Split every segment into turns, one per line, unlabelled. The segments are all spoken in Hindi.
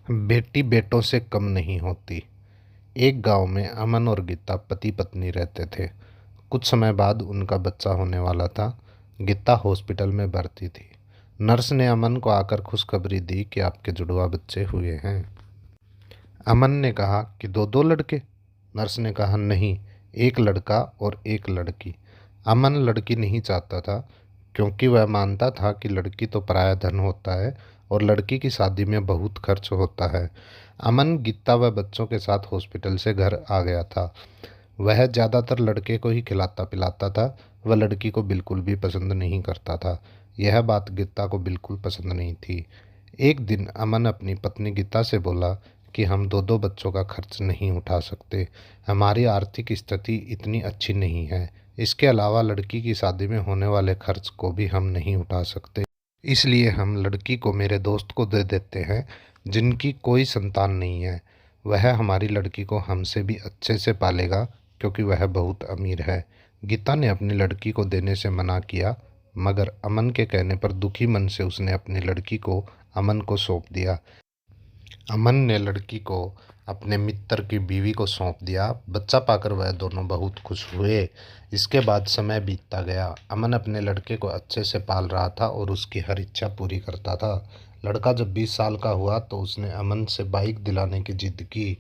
बेटी बेटों से कम नहीं होती। एक गांव में अमन और गीता पति पत्नी रहते थे। कुछ समय बाद उनका बच्चा होने वाला था। गीता हॉस्पिटल में भर्ती थी। नर्स ने अमन को आकर खुशखबरी दी कि आपके जुड़वा बच्चे हुए हैं। अमन ने कहा कि दो दो लड़के। नर्स ने कहा नहीं, एक लड़का और एक लड़की। अमन लड़की नहीं चाहता था, क्योंकि वह मानता था कि लड़की तो पराया धन होता है और लड़की की शादी में बहुत खर्च होता है। अमन गीता व बच्चों के साथ हॉस्पिटल से घर आ गया था। वह ज़्यादातर लड़के को ही खिलाता पिलाता था। वह लड़की को बिल्कुल भी पसंद नहीं करता था। यह बात गीता को बिल्कुल पसंद नहीं थी। एक दिन अमन अपनी पत्नी गीता से बोला कि हम दो दो बच्चों का खर्च नहीं उठा सकते। हमारी आर्थिक स्थिति इतनी अच्छी नहीं है। इसके अलावा लड़की की शादी में होने वाले खर्च को भी हम नहीं उठा सकते। इसलिए हम लड़की को मेरे दोस्त को दे देते हैं, जिनकी कोई संतान नहीं है। वह हमारी लड़की को हमसे भी अच्छे से पालेगा, क्योंकि वह बहुत अमीर है। गीता ने अपनी लड़की को देने से मना किया, मगर अमन के कहने पर दुखी मन से उसने अपनी लड़की को अमन को सौंप दिया। अमन ने लड़की को अपने मित्र की बीवी को सौंप दिया। बच्चा पाकर वह दोनों बहुत खुश हुए। इसके बाद समय बीतता गया। अमन अपने लड़के को अच्छे से पाल रहा था और उसकी हर इच्छा पूरी करता था। लड़का जब 20 साल का हुआ तो उसने अमन से बाइक दिलाने की जिद की।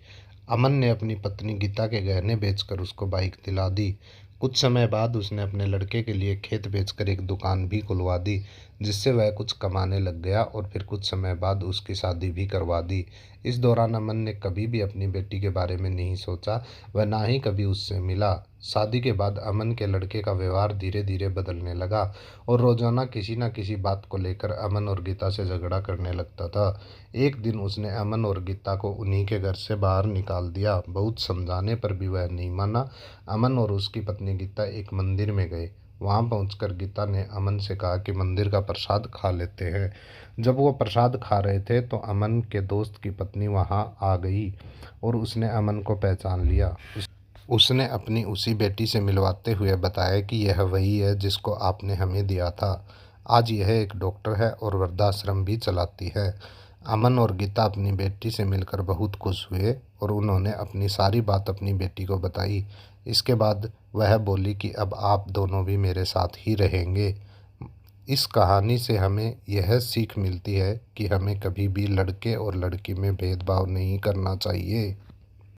अमन ने अपनी पत्नी गीता के गहने बेचकर उसको बाइक दिला दी। कुछ समय बाद उसने अपने लड़के के लिए खेत बेचकर एक दुकान भी खुलवा दी, जिससे वह कुछ कमाने लग गया और फिर कुछ समय बाद उसकी शादी भी करवा दी। इस दौरान अमन ने कभी भी अपनी बेटी के बारे में नहीं सोचा, वह ना ही कभी उससे मिला। शादी के बाद अमन के लड़के का व्यवहार धीरे धीरे बदलने लगा और रोजाना किसी न किसी बात को लेकर अमन और गीता से झगड़ा करने लगता था। एक दिन उसने अमन और गीता को उन्हीं के घर से बाहर निकाल दिया। बहुत समझाने पर भी वह नहीं माना। अमन और उसकी पत्नी गीता एक मंदिर में गए। वहां पहुंचकर गीता ने अमन से कहा कि मंदिर का प्रसाद खा लेते हैं। जब वो प्रसाद खा रहे थे तो अमन के दोस्त की पत्नी वहां आ गई और उसने अमन को पहचान लिया। उसने अपनी उसी बेटी से मिलवाते हुए बताया कि यह वही है जिसको आपने हमें दिया था। आज यह एक डॉक्टर है और वृद्धाश्रम भी चलाती है। अमन और गीता अपनी बेटी से मिलकर बहुत खुश हुए और उन्होंने अपनी सारी बात अपनी बेटी को बताई। इसके बाद वह बोली कि अब आप दोनों भी मेरे साथ ही रहेंगे। इस कहानी से हमें यह सीख मिलती है कि हमें कभी भी लड़के और लड़की में भेदभाव नहीं करना चाहिए।